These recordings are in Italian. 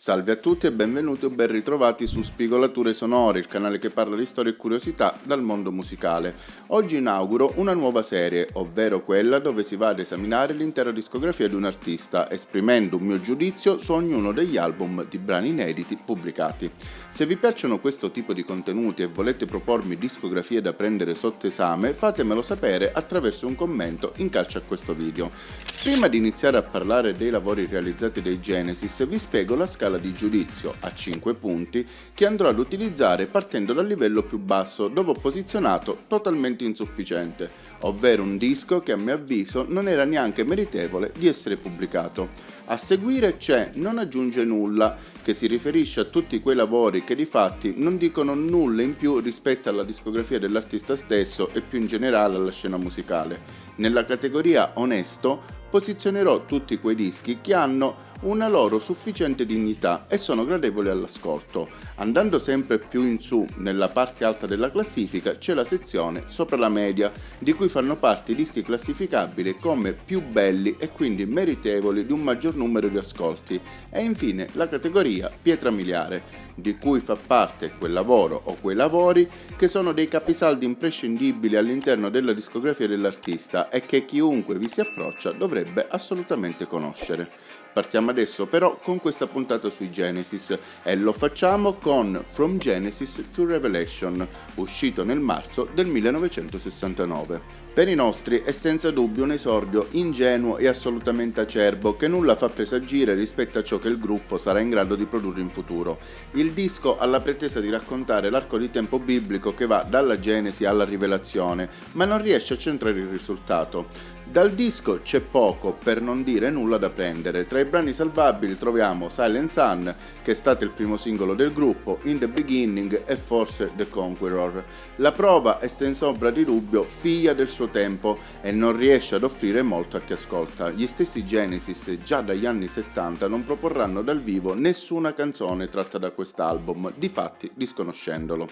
Salve a tutti e benvenuti o ben ritrovati su Spigolature Sonore, il canale che parla di storie e curiosità dal mondo musicale. Oggi inauguro una nuova serie, ovvero quella dove si va ad esaminare l'intera discografia di un artista, esprimendo un mio giudizio su ognuno degli album di brani inediti pubblicati. Se vi piacciono questo tipo di contenuti e volete propormi discografie da prendere sotto esame, fatemelo sapere attraverso un commento in calce a questo video. Prima di iniziare a parlare dei lavori realizzati dai Genesis, vi spiego la scala di giudizio a 5 punti che andrò ad utilizzare partendo dal livello più basso, dove ho posizionato totalmente insufficiente, ovvero un disco che a mio avviso non era neanche meritevole di essere pubblicato. A seguire c'è Non aggiunge nulla, che si riferisce a tutti quei lavori che di fatti non dicono nulla in più rispetto alla discografia dell'artista stesso e più in generale alla scena musicale. Nella categoria onesto posizionerò tutti quei dischi che hanno una loro sufficiente dignità e sono gradevoli all'ascolto. Andando sempre più in su nella parte alta della classifica c'è la sezione sopra la media, di cui fanno parte i dischi classificabili come più belli e quindi meritevoli di un maggior numero di ascolti, e infine la categoria pietra miliare, di cui fa parte quel lavoro o quei lavori che sono dei capisaldi imprescindibili all'interno della discografia dell'artista e che chiunque vi si approccia dovrebbe assolutamente conoscere. Partiamo adesso però con questa puntata sui Genesis e lo facciamo con From Genesis to Revelation, uscito nel marzo del 1969. Per i nostri è senza dubbio un esordio ingenuo e assolutamente acerbo che nulla fa presagire rispetto a ciò che il gruppo sarà in grado di produrre in futuro. Il disco ha la pretesa di raccontare l'arco di tempo biblico che va dalla Genesi alla Rivelazione, ma non riesce a centrare il risultato. Dal disco c'è poco, per non dire nulla, da prendere. Tra i brani salvabili troviamo Silent Sun, che è stato il primo singolo del gruppo, In the Beginning e forse The Conqueror. La prova è senza ombra di dubbio figlia del suo tempo e non riesce ad offrire molto a chi ascolta. Gli stessi Genesis già dagli anni 70 non proporranno dal vivo nessuna canzone tratta da quest'album, difatti disconoscendolo.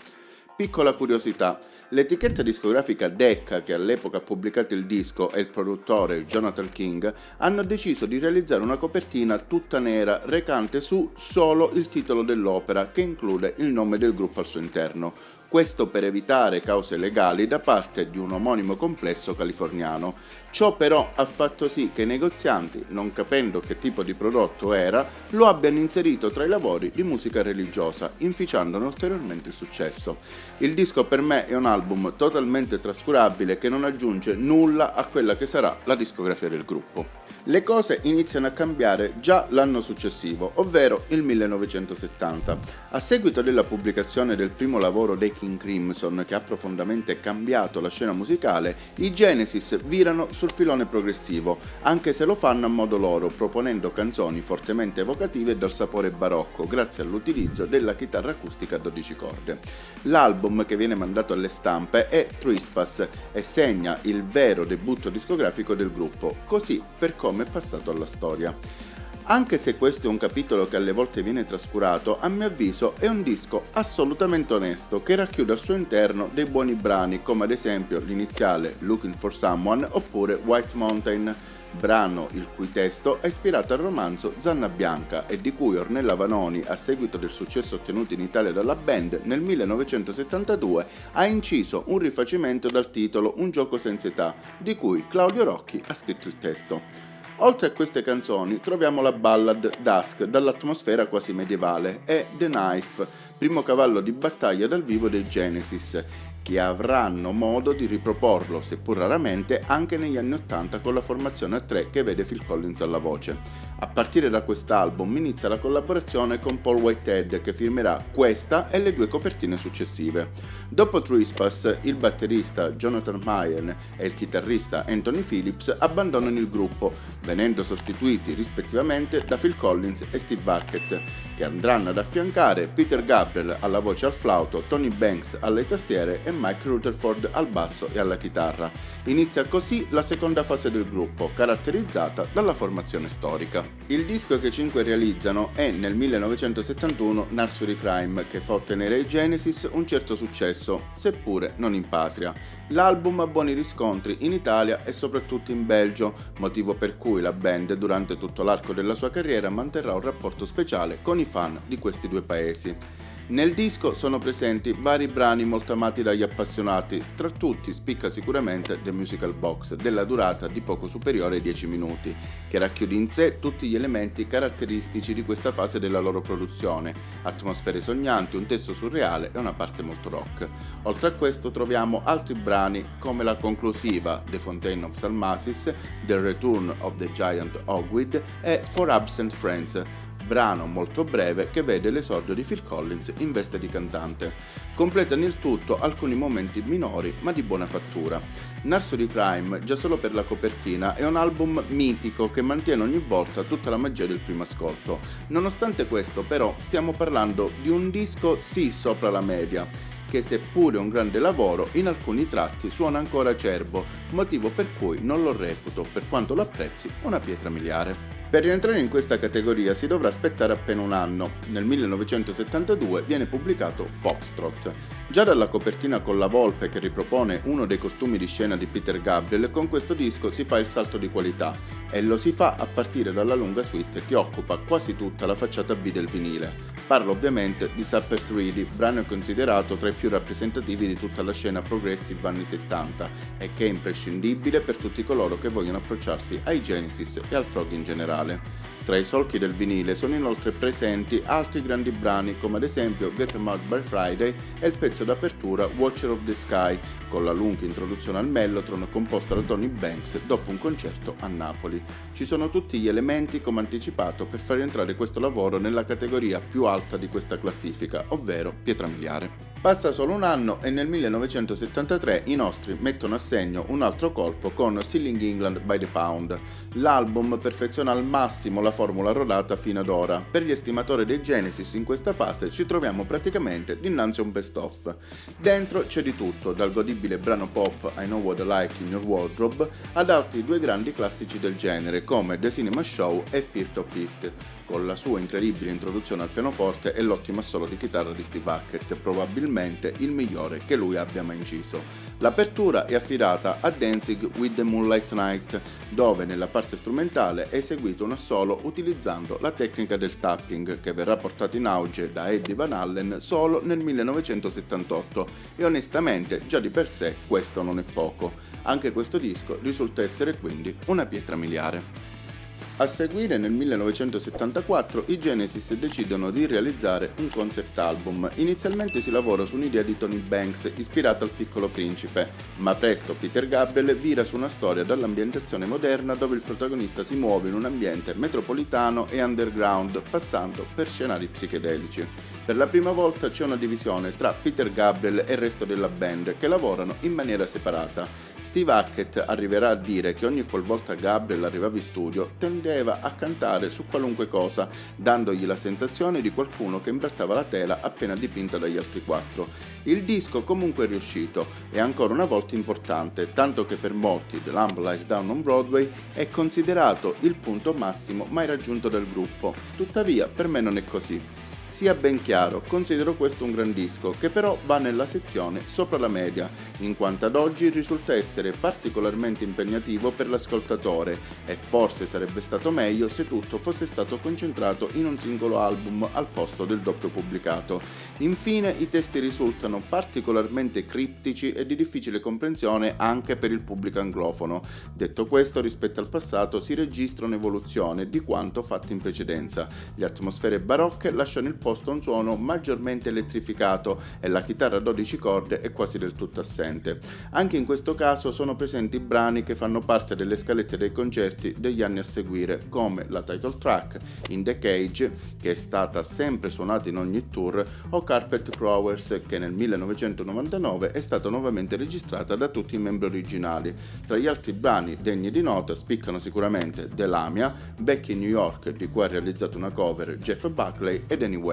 Piccola curiosità, l'etichetta discografica Decca, che all'epoca ha pubblicato il disco, e il produttore Jonathan King hanno deciso di realizzare una copertina tutta nera recante su solo il titolo dell'opera, che include il nome del gruppo al suo interno. Questo per evitare cause legali da parte di un omonimo complesso californiano. Ciò però ha fatto sì che i negozianti, non capendo che tipo di prodotto era, lo abbiano inserito tra i lavori di musica religiosa, inficiandone ulteriormente il successo. Il disco per me è un album totalmente trascurabile che non aggiunge nulla a quella che sarà la discografia del gruppo. Le cose iniziano a cambiare già l'anno successivo, ovvero il 1970. A seguito della pubblicazione del primo lavoro dei King Crimson, che ha profondamente cambiato la scena musicale, i Genesis virano sul filone progressivo, anche se lo fanno a modo loro, proponendo canzoni fortemente evocative e dal sapore barocco, grazie all'utilizzo della chitarra acustica a 12 corde. L'album che viene mandato alle stampe è Trespass e segna il vero debutto discografico del gruppo, così per come è passato alla storia. Anche se questo è un capitolo che alle volte viene trascurato, a mio avviso è un disco assolutamente onesto che racchiude al suo interno dei buoni brani, come ad esempio l'iniziale Looking for Someone oppure White Mountain, brano il cui testo è ispirato al romanzo Zanna Bianca e di cui Ornella Vanoni, a seguito del successo ottenuto in Italia dalla band, nel 1972 ha inciso un rifacimento dal titolo Un gioco senza età, di cui Claudio Rocchi ha scritto il testo. Oltre a queste canzoni troviamo la ballad Dusk, dall'atmosfera quasi medievale, e The Knife, primo cavallo di battaglia dal vivo dei Genesis, che avranno modo di riproporlo, seppur raramente, anche negli anni '80 con la formazione a tre che vede Phil Collins alla voce. A partire da quest'album inizia la collaborazione con Paul Whitehead, che firmerà questa e le due copertine successive. Dopo Trespass, il batterista Jonathan Mayen e il chitarrista Anthony Phillips abbandonano il gruppo, venendo sostituiti rispettivamente da Phil Collins e Steve Hackett, che andranno ad affiancare Peter Gabriel alla voce e al flauto, Tony Banks alle tastiere e Mike Rutherford al basso e alla chitarra. Inizia così la seconda fase del gruppo, caratterizzata dalla formazione storica. Il disco che i 5 realizzano è nel 1971 Nursery Crime, che fa ottenere ai Genesis un certo successo, seppure non in patria. L'album ha buoni riscontri in Italia e soprattutto in Belgio, motivo per cui la band durante tutto l'arco della sua carriera manterrà un rapporto speciale con i fan di questi due paesi. Nel disco sono presenti vari brani molto amati dagli appassionati, tra tutti spicca sicuramente The Musical Box, della durata di poco superiore ai 10 minuti, che racchiude in sé tutti gli elementi caratteristici di questa fase della loro produzione, atmosfere sognanti, un testo surreale e una parte molto rock. Oltre a questo troviamo altri brani come la conclusiva The Fountain of Salmacis, The Return of the Giant Hogweed e For Absent Friends, brano molto breve che vede l'esordio di Phil Collins in veste di cantante. Completano il tutto alcuni momenti minori ma di buona fattura. Nursery Crime, già solo per la copertina, è un album mitico che mantiene ogni volta tutta la magia del primo ascolto. Nonostante questo, però, stiamo parlando di un disco sì sopra la media, che seppure un grande lavoro, in alcuni tratti suona ancora acerbo, motivo per cui non lo reputo, per quanto lo apprezzi, una pietra miliare. Per rientrare in questa categoria si dovrà aspettare appena un anno. Nel 1972 viene pubblicato Foxtrot. Già dalla copertina con la volpe che ripropone uno dei costumi di scena di Peter Gabriel, con questo disco si fa il salto di qualità e lo si fa a partire dalla lunga suite che occupa quasi tutta la facciata B del vinile. Parlo ovviamente di Supper's Ready, brano considerato tra i più rappresentativi di tutta la scena progressive anni 70 e che è imprescindibile per tutti coloro che vogliono approcciarsi ai Genesis e al prog in generale. Tra i solchi del vinile sono inoltre presenti altri grandi brani come ad esempio Get 'Em Out by Friday e il pezzo d'apertura Watcher of the Sky, con la lunga introduzione al Mellotron composta da Tony Banks dopo un concerto a Napoli. Ci sono tutti gli elementi come anticipato per far entrare questo lavoro nella categoria più alta di questa classifica, ovvero pietra miliare. Passa solo un anno e nel 1973 i nostri mettono a segno un altro colpo con Stealing England by the Pound. L'album perfeziona al massimo la formula rodata fino ad ora. Per gli estimatori dei Genesis in questa fase ci troviamo praticamente dinanzi a un best-of. Dentro c'è di tutto, dal godibile brano pop I Know What I Like in Your Wardrobe ad altri due grandi classici del genere come The Cinema Show e Fear of Fifth, con la sua incredibile introduzione al pianoforte e l'ottima solo di chitarra di Steve Hackett, probabilmente il migliore che lui abbia mai inciso. L'apertura è affidata a Danzig with the Moonlight Night, dove nella parte strumentale è eseguito un assolo utilizzando la tecnica del tapping, che verrà portata in auge da Eddie Van Halen solo nel 1978 e onestamente già di per sé questo non è poco. Anche questo disco risulta essere quindi una pietra miliare. A seguire, nel 1974, i Genesis decidono di realizzare un concept album. Inizialmente si lavora su un'idea di Tony Banks ispirata al Piccolo Principe, ma presto Peter Gabriel vira su una storia dall'ambientazione moderna dove il protagonista si muove in un ambiente metropolitano e underground, passando per scenari psichedelici. Per la prima volta c'è una divisione tra Peter Gabriel e il resto della band, che lavorano in maniera separata. Steve Hackett arriverà a dire che ogni qualvolta Gabriel arrivava in studio tendeva a cantare su qualunque cosa, dandogli la sensazione di qualcuno che imbrattava la tela appena dipinta dagli altri quattro. Il disco comunque è riuscito, è ancora una volta importante, tanto che per molti The Lamb Lies Down on Broadway è considerato il punto massimo mai raggiunto dal gruppo. Tuttavia, per me non è così. Sia ben chiaro, considero questo un gran disco, che però va nella sezione sopra la media, in quanto ad oggi risulta essere particolarmente impegnativo per l'ascoltatore e forse sarebbe stato meglio se tutto fosse stato concentrato in un singolo album al posto del doppio pubblicato. Infine, i testi risultano particolarmente criptici e di difficile comprensione anche per il pubblico anglofono. Detto questo, rispetto al passato si registra un'evoluzione di quanto fatto in precedenza. Le atmosfere barocche lasciano il posto a un suono maggiormente elettrificato e la chitarra a 12 corde è quasi del tutto assente. Anche in questo caso sono presenti brani che fanno parte delle scalette dei concerti degli anni a seguire, come la title track In the Cage, che è stata sempre suonata in ogni tour, o Carpet Crawlers, che nel 1999 è stata nuovamente registrata da tutti i membri originali. Tra gli altri brani degni di nota spiccano sicuramente The Lamia, Back in New York, di cui ha realizzato una cover Jeff Buckley, ed Anyway.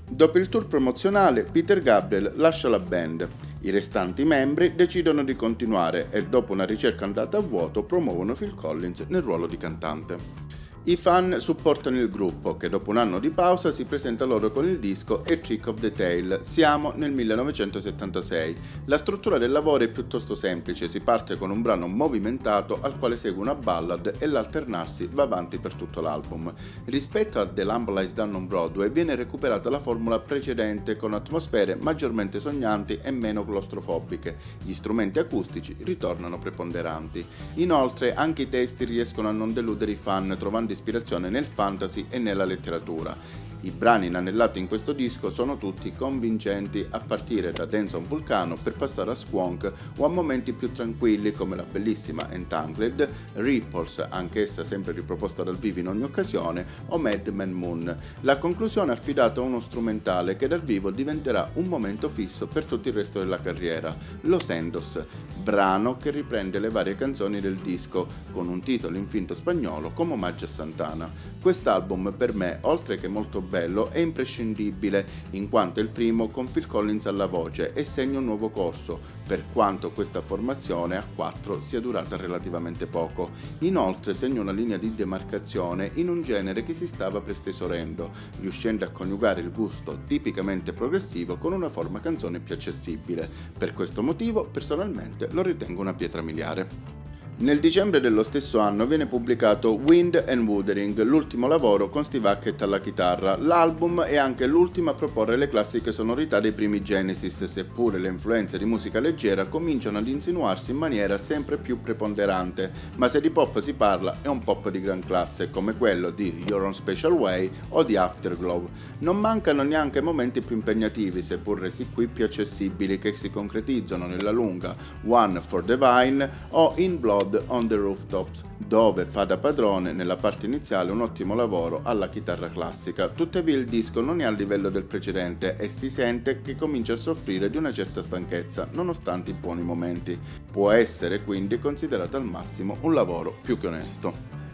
Dopo il tour promozionale, Peter Gabriel lascia la band. I restanti membri decidono di continuare e dopo una ricerca andata a vuoto promuovono Phil Collins nel ruolo di cantante. I fan supportano il gruppo, che dopo un anno di pausa si presenta loro con il disco A Trick of the Tail. Siamo nel 1976. La struttura del lavoro è piuttosto semplice, si parte con un brano movimentato al quale segue una ballad e l'alternarsi va avanti per tutto l'album. Rispetto a The Lamb Lies Down on Broadway viene recuperata la formula precedente con atmosfere maggiormente sognanti e meno claustrofobiche. Gli strumenti acustici ritornano preponderanti. Inoltre anche i testi riescono a non deludere i fan, trovando ispirazione nel fantasy e nella letteratura. I brani inanellati in questo disco sono tutti convincenti, a partire da Dance on Vulcano per passare a Squonk o a momenti più tranquilli come la bellissima Entangled, Ripples, anch'essa sempre riproposta dal vivo in ogni occasione, o Mad Man Moon. La conclusione è affidata a uno strumentale che dal vivo diventerà un momento fisso per tutto il resto della carriera, Los Endos, brano che riprende le varie canzoni del disco con un titolo in finto spagnolo come omaggio a Santana. Quest'album per me, oltre che molto bello, è imprescindibile in quanto è il primo con Phil Collins alla voce e segna un nuovo corso, per quanto questa formazione a 4 sia durata relativamente poco. Inoltre segna una linea di demarcazione in un genere che si stava prestesorendo, riuscendo a coniugare il gusto tipicamente progressivo con una forma canzone più accessibile. Per questo motivo, personalmente, lo ritengo una pietra miliare. Nel dicembre dello stesso anno viene pubblicato Wind and Wuthering, l'ultimo lavoro con Steve Hackett alla chitarra. L'album è anche l'ultimo a proporre le classiche sonorità dei primi Genesis, seppure le influenze di musica leggera cominciano ad insinuarsi in maniera sempre più preponderante, ma se di pop si parla è un pop di gran classe come quello di Your Own Special Way o di Afterglow. Non mancano neanche momenti più impegnativi, seppur resi qui più accessibili, che si concretizzano nella lunga One for the Vine o In Blood on the Rooftops, dove fa da padrone nella parte iniziale un ottimo lavoro alla chitarra classica. Tuttavia il disco non è al livello del precedente e si sente che comincia a soffrire di una certa stanchezza, nonostante i buoni momenti. Può essere quindi considerato al massimo un lavoro più che onesto.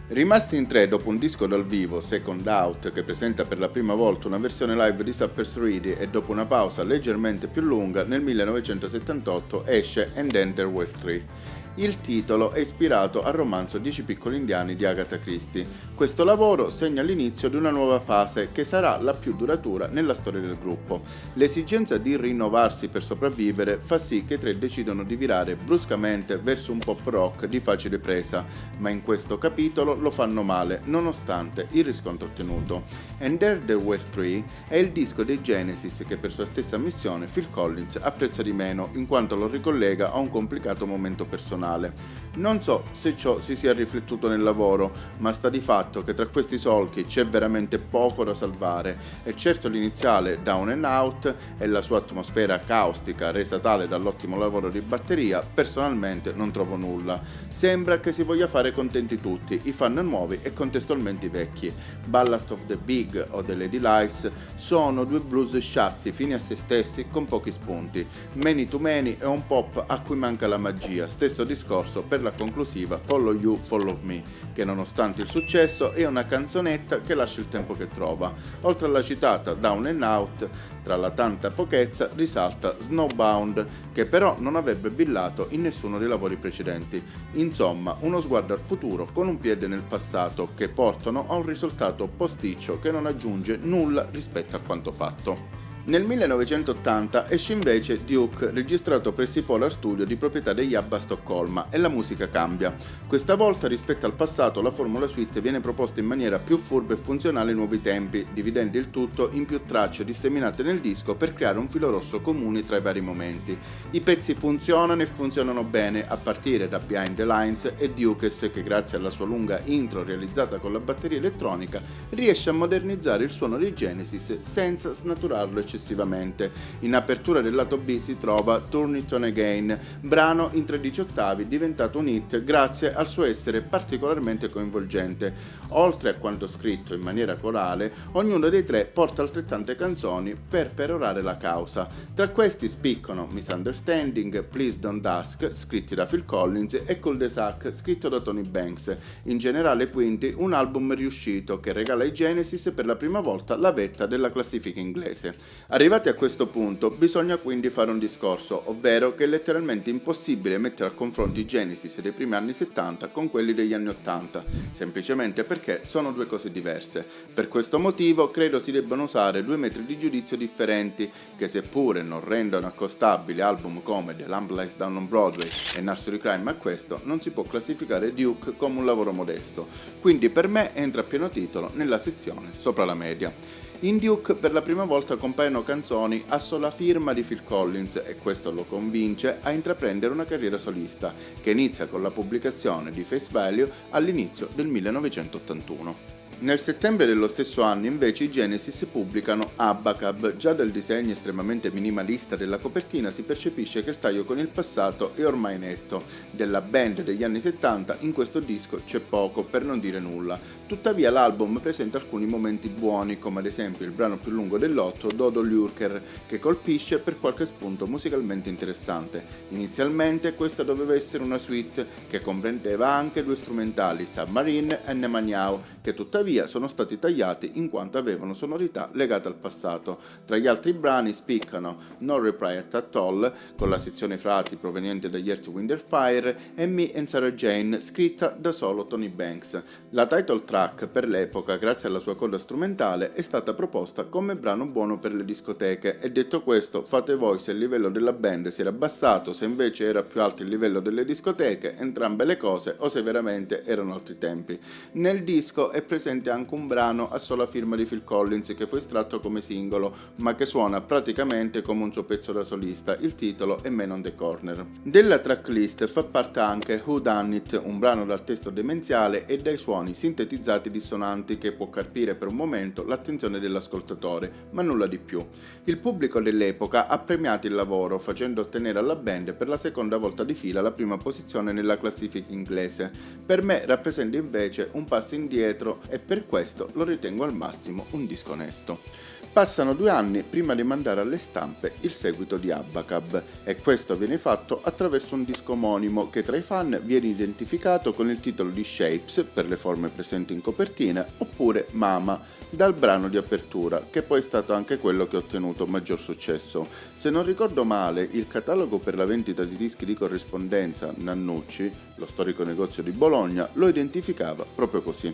Rimasti in tre dopo un disco dal vivo, Second Out, che presenta per la prima volta una versione live di Supper's Ready, e dopo una pausa leggermente più lunga, nel 1978 esce And Then There Were Three. Il titolo è ispirato al romanzo 10 piccoli indiani di Agatha Christie. Questo lavoro segna l'inizio di una nuova fase che sarà la più duratura nella storia del gruppo. L'esigenza di rinnovarsi per sopravvivere fa sì che i tre decidono di virare bruscamente verso un pop rock di facile presa, ma in questo capitolo lo fanno male, nonostante il riscontro ottenuto. And There Were Three è il disco dei Genesis che per sua stessa missione Phil Collins apprezza di meno, in quanto lo ricollega a un complicato momento personale. Non so se ciò si sia riflettuto nel lavoro, ma sta di fatto che tra questi solchi c'è veramente poco da salvare, e certo l'iniziale Down and Out e la sua atmosfera caustica resa tale dall'ottimo lavoro di batteria personalmente non trovo nulla. Sembra che si voglia fare contenti tutti, i fan nuovi e contestualmente i vecchi. Ballad of the Big o The Lady Lies sono due blues sciatti fini a se stessi con pochi spunti. Many to Many è un pop a cui manca la magia, stesso discorso per la conclusiva Follow You, Follow Me, che nonostante il successo è una canzonetta che lascia il tempo che trova. Oltre alla citata Down and Out, tra la tanta pochezza risalta Snowbound, che però non avrebbe billato in nessuno dei lavori precedenti. Insomma, uno sguardo al futuro con un piede nel passato, che portano a un risultato posticcio che non aggiunge nulla rispetto a quanto fatto. Nel 1980 esce invece Duke, registrato presso i Polar Studio di proprietà degli ABBA a Stoccolma, e la musica cambia. Questa volta rispetto al passato la formula suite viene proposta in maniera più furba e funzionale ai nuovi tempi, dividendo il tutto in più tracce disseminate nel disco per creare un filo rosso comune tra i vari momenti. I pezzi funzionano e funzionano bene, a partire da Behind the Lines e Dukes, che grazie alla sua lunga intro realizzata con la batteria elettronica riesce a modernizzare il suono dei Genesis senza snaturarlo eccessivamente. In apertura del lato B si trova Turn It On Again, brano in 13 ottavi diventato un hit grazie al suo essere particolarmente coinvolgente. Oltre a quanto scritto in maniera corale, ognuno dei tre porta altrettante canzoni per perorare la causa. Tra questi spiccano Misunderstanding, Please Don't Ask, scritti da Phil Collins, e Cul de Sac, scritto da Tony Banks. In generale quindi un album riuscito che regala ai Genesis per la prima volta la vetta della classifica inglese. Arrivati a questo punto, bisogna quindi fare un discorso, ovvero che è letteralmente impossibile mettere a confronto i Genesis dei primi anni 70 con quelli degli anni 80, semplicemente perché sono due cose diverse. Per questo motivo credo si debbano usare due metri di giudizio differenti, che seppure non rendono accostabili album come The Lamb Lies Down on Broadway e Nursery Crime a questo, non si può classificare Duke come un lavoro modesto, quindi per me entra a pieno titolo nella sezione sopra la media. In Duke per la prima volta compaiono canzoni a sola firma di Phil Collins e questo lo convince a intraprendere una carriera solista, che inizia con la pubblicazione di Face Value all'inizio del 1981. Nel settembre dello stesso anno invece i Genesis pubblicano Abacab. Già dal disegno estremamente minimalista della copertina si percepisce che il taglio con il passato è ormai netto. Della band degli anni 70 in questo disco c'è poco, per non dire nulla. Tuttavia l'album presenta alcuni momenti buoni, come ad esempio il brano più lungo dell'8, Dodo Lurker, che colpisce per qualche spunto musicalmente interessante. Inizialmente questa doveva essere una suite che comprendeva anche due strumentali, Submarine e Nemaniau, che tuttavia sono stati tagliati in quanto avevano sonorità legate al passato. Tra gli altri brani spiccano No Reply at All, con la sezione frati proveniente dagli Earth, Wind and Fire, e Me and Sarah Jane, scritta da solo Tony Banks. La title track per l'epoca, grazie alla sua coda strumentale, è stata proposta come brano buono per le discoteche, e detto questo fate voi se il livello della band si era abbassato, se invece era più alto il livello delle discoteche, entrambe le cose, o se veramente erano altri tempi. Nel disco è presente anche un brano a sola firma di Phil Collins che fu estratto come singolo, ma che suona praticamente come un suo pezzo da solista. Il titolo è Man on the Corner. Della tracklist fa parte anche Who Done It, un brano dal testo demenziale e dai suoni sintetizzati dissonanti che può carpire per un momento l'attenzione dell'ascoltatore, ma nulla di più. Il pubblico dell'epoca ha premiato il lavoro, facendo ottenere alla band per la seconda volta di fila la prima posizione nella classifica inglese. Per me rappresenta invece un passo indietro e per questo lo ritengo al massimo un disco onesto. Passano 2 anni prima di mandare alle stampe il seguito di Abacab, e questo viene fatto attraverso un disco omonimo che tra i fan viene identificato con il titolo di Shapes, per le forme presenti in copertina, oppure Mama, dal brano di apertura, che poi è stato anche quello che ha ottenuto maggior successo. Se non ricordo male, il catalogo per la vendita di dischi di corrispondenza Nannucci, lo storico negozio di Bologna, lo identificava proprio così.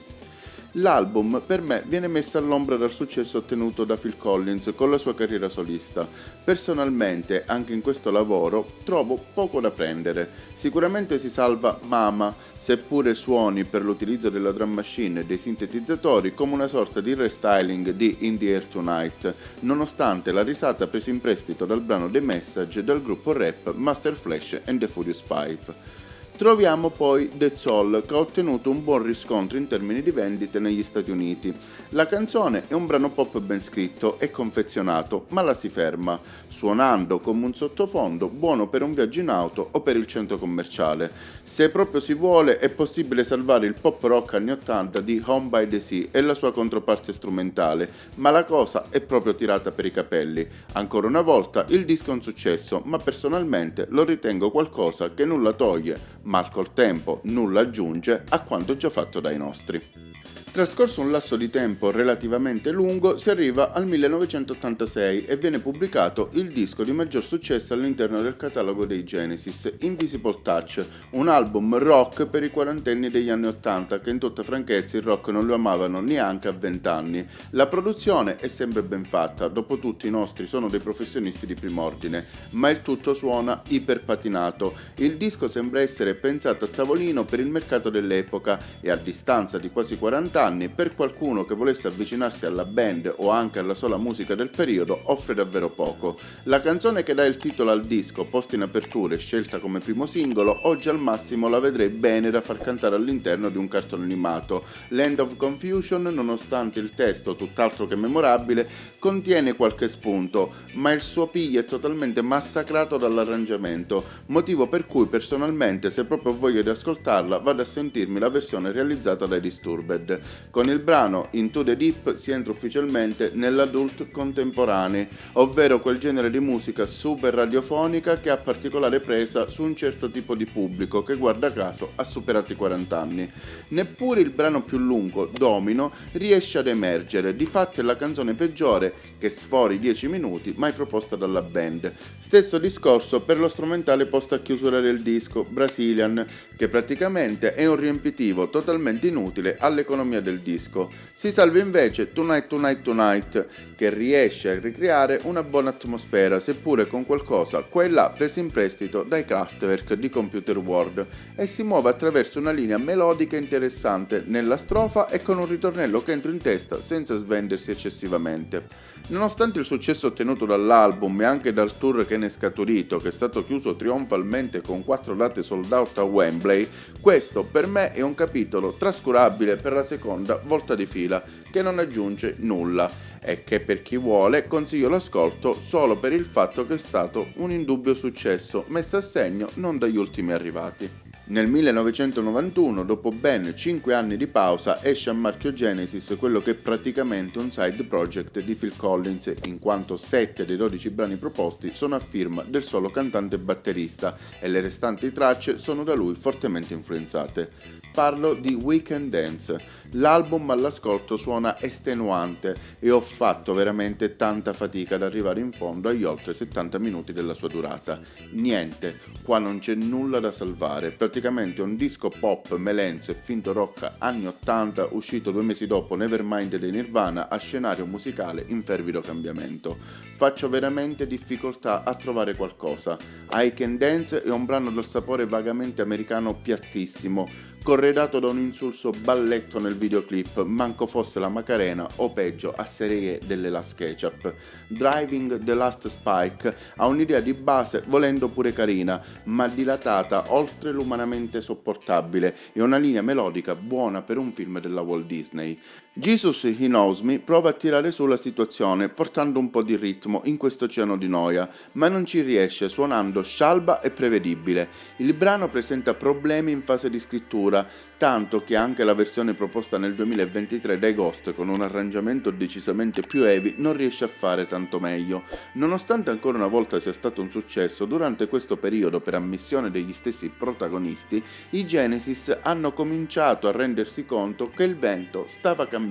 L'album per me viene messo all'ombra dal successo ottenuto da Phil Collins con la sua carriera solista. Personalmente, anche in questo lavoro, trovo poco da prendere. Sicuramente si salva Mama, seppure suoni per l'utilizzo della drum machine e dei sintetizzatori come una sorta di restyling di In the Air Tonight, nonostante la risata presa in prestito dal brano The Message dal gruppo rap Master Flash and the Furious Five. Troviamo poi The Soul, che ha ottenuto un buon riscontro in termini di vendite negli Stati Uniti. La canzone è un brano pop ben scritto e confezionato, ma la si ferma, suonando come un sottofondo buono per un viaggio in auto o per il centro commerciale. Se proprio si vuole, è possibile salvare il pop rock anni 80 di Home by the Sea e la sua controparte strumentale, ma la cosa è proprio tirata per i capelli. Ancora una volta il disco è un successo, ma personalmente lo ritengo qualcosa che nulla toglie, ma col tempo nulla aggiunge a quanto già fatto dai nostri. Trascorso un lasso di tempo relativamente lungo, si arriva al 1986 e viene pubblicato il disco di maggior successo all'interno del catalogo dei Genesis, Invisible Touch, un album rock per i quarantenni degli anni 80 che in tutta franchezza il rock non lo amavano neanche a 20 anni. La produzione è sempre ben fatta, dopotutto i nostri sono dei professionisti di prim'ordine, ma il tutto suona iperpatinato. Il disco sembra essere pensato a tavolino per il mercato dell'epoca e a distanza di quasi 40 anni, per qualcuno che volesse avvicinarsi alla band o anche alla sola musica del periodo, offre davvero poco. La canzone che dà il titolo al disco, posta in apertura e scelta come primo singolo, oggi al massimo la vedrei bene da far cantare all'interno di un cartone animato. Land of Confusion, nonostante il testo tutt'altro che memorabile, contiene qualche spunto, ma il suo piglio è totalmente massacrato dall'arrangiamento, motivo per cui personalmente, se proprio ho voglia di ascoltarla, vado a sentirmi la versione realizzata dai Disturbed. Con il brano Into the Deep si entra ufficialmente nell'adult contemporanei, ovvero quel genere di musica super radiofonica che ha particolare presa su un certo tipo di pubblico che guarda caso ha superato i 40 anni. Neppure il brano più lungo, Domino, riesce ad emergere, difatti è la canzone peggiore che sfora i 10 minuti mai proposta dalla band. Stesso discorso per lo strumentale posto a chiusura del disco, Brazilian, che praticamente è un riempitivo totalmente inutile all'economia del disco. Si salva invece Tonight Tonight Tonight, che riesce a ricreare una buona atmosfera, seppure con qualcosa qua e là preso in prestito dai Kraftwerk di Computer World, e si muove attraverso una linea melodica interessante nella strofa e con un ritornello che entra in testa senza svendersi eccessivamente. Nonostante il successo ottenuto dall'album e anche dal tour che ne è scaturito, che è stato chiuso trionfalmente con 4 date sold out a Wembley, questo per me è un capitolo trascurabile per la seconda volta di fila, che non aggiunge nulla e che per chi vuole consiglio l'ascolto solo per il fatto che è stato un indubbio successo, messo a segno non dagli ultimi arrivati. Nel 1991, dopo ben 5 anni di pausa, esce a marchio Genesis quello che è praticamente un side project di Phil Collins, in quanto 7 dei 12 brani proposti sono a firma del solo cantante e batterista e le restanti tracce sono da lui fortemente influenzate. Parlo di Weekend Dance. L'album all'ascolto suona estenuante e ho fatto veramente tanta fatica ad arrivare in fondo agli oltre 70 minuti della sua durata. Niente, qua non c'è nulla da salvare, praticamente un disco pop melenzo e finto rock anni 80 uscito 2 mesi dopo Nevermind dei Nirvana a scenario musicale in fervido cambiamento. Faccio veramente difficoltà a trovare qualcosa. I Can Dance è un brano dal sapore vagamente americano piattissimo, corredato da un insulso balletto nel videoclip, manco fosse la Macarena o peggio a serie delle Last Ketchup. Driving the Last Spike ha un'idea di base volendo pure carina, ma dilatata oltre l'umanamente sopportabile, e una linea melodica buona per un film della Walt Disney. Jesus He Knows Me prova a tirare su la situazione portando un po' di ritmo in questo oceano di noia, ma non ci riesce suonando scialba e prevedibile. Il brano presenta problemi in fase di scrittura, tanto che anche la versione proposta nel 2023 dai Ghost con un arrangiamento decisamente più heavy non riesce a fare tanto meglio. Nonostante ancora una volta sia stato un successo, durante questo periodo per ammissione degli stessi protagonisti, i Genesis hanno cominciato a rendersi conto che il vento stava cambiando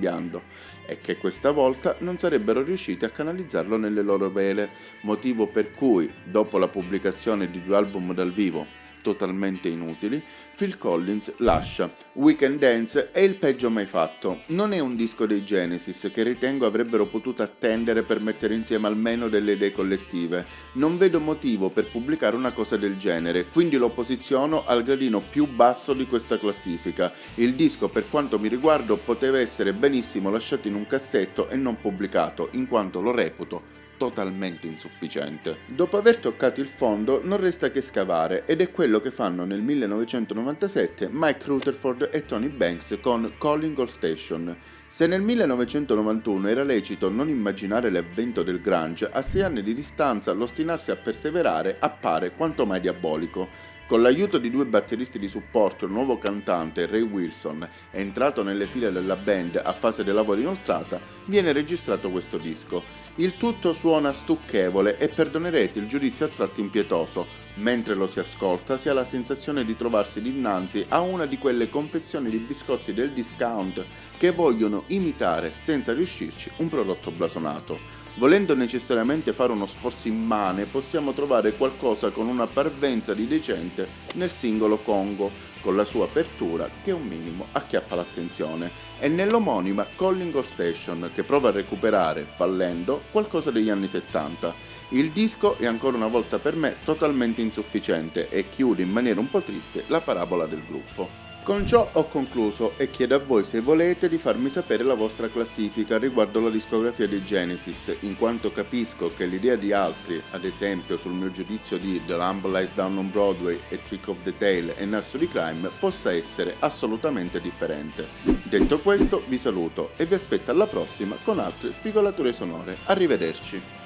e che questa volta non sarebbero riusciti a canalizzarlo nelle loro vele, motivo per cui, dopo la pubblicazione di 2 album dal vivo totalmente inutili, Phil Collins lascia. Weekend Dance è il peggio mai fatto. Non è un disco dei Genesis che ritengo avrebbero potuto attendere per mettere insieme almeno delle idee collettive. Non vedo motivo per pubblicare una cosa del genere, quindi lo posiziono al gradino più basso di questa classifica. Il disco, per quanto mi riguarda, poteva essere benissimo lasciato in un cassetto e non pubblicato, in quanto lo reputo totalmente insufficiente. Dopo aver toccato il fondo non resta che scavare, ed è quello che fanno nel 1997 Mike Rutherford e Tony Banks con Calling All Station. Se nel 1991 era lecito non immaginare l'avvento del grunge, a 6 anni di distanza l'ostinarsi a perseverare appare quanto mai diabolico. Con l'aiuto di 2 batteristi di supporto, il nuovo cantante Ray Wilson, entrato nelle file della band a fase dei lavori inoltrata, viene registrato questo disco. Il tutto suona stucchevole e perdonerete il giudizio a tratti impietoso. Mentre lo si ascolta si ha la sensazione di trovarsi dinanzi a una di quelle confezioni di biscotti del discount che vogliono imitare, senza riuscirci, un prodotto blasonato. Volendo necessariamente fare uno sforzo immane, possiamo trovare qualcosa con una parvenza di decente nel singolo Congo, con la sua apertura che un minimo acchiappa l'attenzione, e nell'omonima Calling All Station, che prova a recuperare, fallendo, qualcosa degli anni 70. Il disco è ancora una volta per me totalmente insufficiente e chiude in maniera un po' triste la parabola del gruppo. Con ciò ho concluso e chiedo a voi se volete di farmi sapere la vostra classifica riguardo la discografia di Genesis, in quanto capisco che l'idea di altri, ad esempio sul mio giudizio di The Lamb Lies Down on Broadway e Trick of the Tail e Nursery Crime, possa essere assolutamente differente. Detto questo vi saluto e vi aspetto alla prossima con altre spigolature sonore. Arrivederci!